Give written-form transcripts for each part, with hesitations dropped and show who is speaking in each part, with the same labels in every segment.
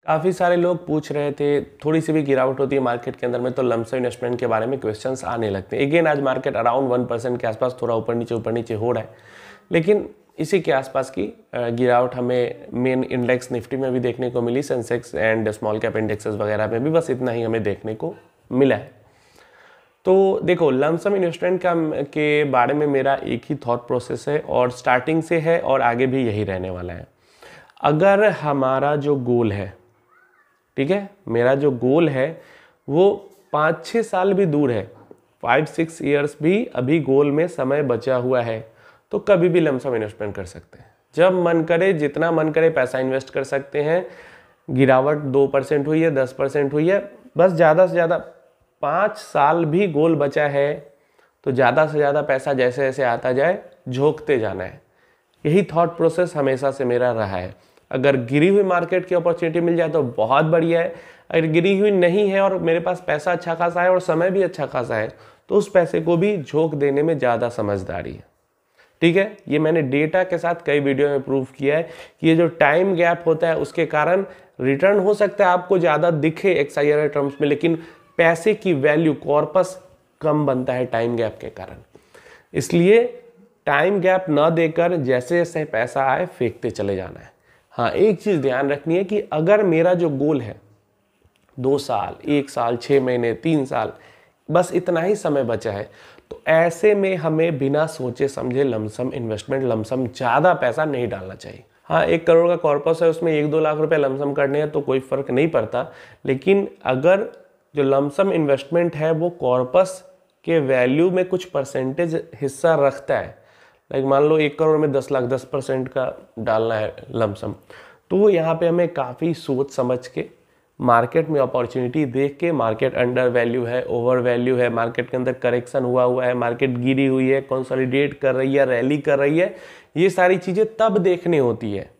Speaker 1: काफ़ी सारे लोग पूछ रहे थे, थोड़ी सी भी गिरावट होती है मार्केट के अंदर में तो लमसम इन्वेस्टमेंट के बारे में क्वेश्चंस आने लगते हैं। अगेन आज मार्केट अराउंड 1% के आसपास थोड़ा ऊपर नीचे हो रहा है, लेकिन इसी के आसपास की गिरावट हमें मेन इंडेक्स निफ्टी में भी देखने को मिली, Sensex and small cap indexes वगैरह में भी बस इतना ही हमें देखने को मिला है। तो देखो लमसम इन्वेस्टमेंट के बारे में मेरा एक ही थॉट प्रोसेस है और स्टार्टिंग से है और आगे भी यही रहने वाला है। अगर हमारा जो गोल है, ठीक है, मेरा जो गोल है वो 5-6 साल भी दूर है, 5-6 ईयर्स भी अभी गोल में समय बचा हुआ है, तो कभी भी लमसम इन्वेस्टमेंट कर सकते हैं। जब मन करे, जितना मन करे पैसा इन्वेस्ट कर सकते हैं। गिरावट 2% हुई है, 10% हुई है, बस ज़्यादा से ज़्यादा 5 साल भी गोल बचा है तो ज़्यादा से ज़्यादा पैसा जैसे जैसे आता जाए झोंकते जाना है। यही थॉट प्रोसेस हमेशा से मेरा रहा है। अगर गिरी हुई मार्केट की अपॉर्चुनिटी मिल जाए तो बहुत बढ़िया है, अगर गिरी हुई नहीं है और मेरे पास पैसा अच्छा खासा है और समय भी अच्छा खासा है तो उस पैसे को भी झोंक देने में ज़्यादा समझदारी है। ठीक है, ये मैंने डेटा के साथ कई वीडियो में प्रूव किया है कि ये जो टाइम गैप होता है उसके कारण रिटर्न हो सकता है आपको ज़्यादा दिखे XIRR टर्म्स में, लेकिन पैसे की वैल्यू कॉर्पस कम बनता है टाइम गैप के कारण। इसलिए टाइम गैप न देकर जैसे जैसे पैसा आए फेंकते चले जाना है। हाँ, एक चीज़ ध्यान रखनी है कि अगर मेरा जो गोल है 2 साल, 1 साल, 6 महीने, 3 साल, बस इतना ही समय बचा है, तो ऐसे में हमें बिना सोचे समझे लमसम इन्वेस्टमेंट, लमसम ज़्यादा पैसा नहीं डालना चाहिए। हाँ, 1 करोड़ का कॉर्पस है, उसमें 1-2 लाख रुपए लमसम करने हैं तो कोई फ़र्क नहीं पड़ता, लेकिन अगर जो लमसम इन्वेस्टमेंट है वो कॉर्पस के वैल्यू में कुछ परसेंटेज हिस्सा रखता है, लाइक मान लो 1 करोड़ में 10 लाख, 10% का डालना है लमसम, तो यहाँ पे हमें काफ़ी सोच समझ के, मार्केट में अपॉर्चुनिटी देख के, मार्केट अंडर वैल्यू है, ओवर वैल्यू है, मार्केट के अंदर करेक्शन हुआ है, मार्केट गिरी हुई है, कंसोलिडेट कर रही है, रैली कर रही है, ये सारी चीज़ें तब देखनी होती है।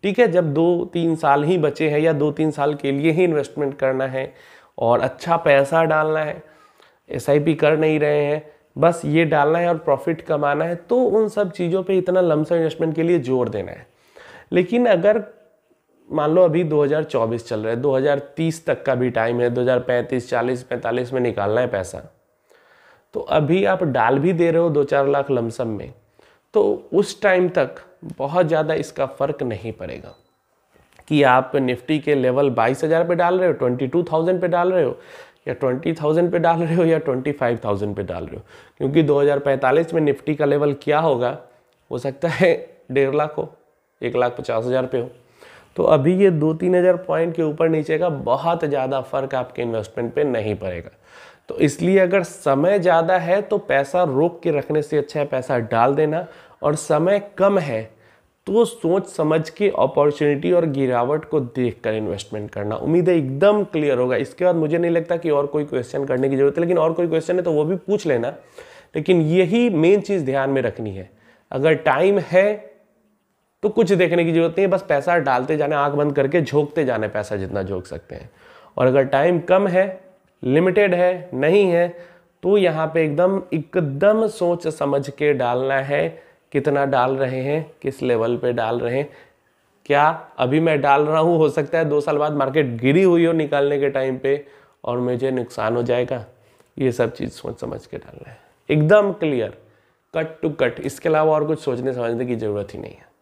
Speaker 1: ठीक है, जब 2-3 साल ही बचे हैं या 2-3 साल के लिए ही इन्वेस्टमेंट करना है और अच्छा पैसा डालना है, SIP कर नहीं रहे हैं, बस ये डालना है और प्रॉफिट कमाना है, तो उन सब चीज़ों पे इतना लमसम इन्वेस्टमेंट के लिए जोर देना है। लेकिन अगर मान लो अभी 2024 चल रहा है, 2030 तक का भी टाइम है, 2035, 40, 45 में निकालना है पैसा, तो अभी आप डाल भी दे रहे हो 2-4 लाख लमसम में, तो उस टाइम तक बहुत ज़्यादा इसका फ़र्क नहीं पड़ेगा कि आप निफ्टी के लेवल 22,000 पे डाल रहे हो, 22,000 पे डाल रहे हो, या 20,000 पे डाल रहे हो, या 25,000 पे डाल रहे हो, क्योंकि 2045 में निफ्टी का लेवल क्या होगा, हो सकता है 1.5 लाख हो, 1,50,000 पे हो। तो अभी ये 2-3 हज़ार पॉइंट के ऊपर नीचे का बहुत ज़्यादा फर्क आपके इन्वेस्टमेंट पे नहीं पड़ेगा। तो इसलिए अगर समय ज़्यादा है तो पैसा रोक के रखने से अच्छा है पैसा डाल देना, और समय कम है तो सोच समझ के अपॉर्चुनिटी और गिरावट को देखकर इन्वेस्टमेंट करना। उम्मीद है एकदम क्लियर होगा। इसके बाद मुझे नहीं लगता कि और कोई क्वेश्चन करने की जरूरत है, लेकिन और कोई क्वेश्चन है तो वो भी पूछ लेना, लेकिन यही मेन चीज़ ध्यान में रखनी है। अगर टाइम है तो कुछ देखने की जरूरत नहीं है, बस पैसा डालते जाना, आंख बंद करके झोंकते जाना पैसा जितना झोंक सकते हैं। और अगर टाइम कम है, लिमिटेड है, नहीं है, तो यहाँ पे एकदम सोच समझ के डालना है। कितना डाल रहे हैं, किस लेवल पे डाल रहे हैं, क्या अभी मैं डाल रहा हूँ, हो सकता है 2 साल बाद मार्केट गिरी हुई हो निकालने के टाइम पे और मुझे नुकसान हो जाएगा। ये सब चीज़ सोच समझ के डालना है, एकदम क्लियर, कट टू कट। इसके अलावा और कुछ सोचने समझने की ज़रूरत ही नहीं है।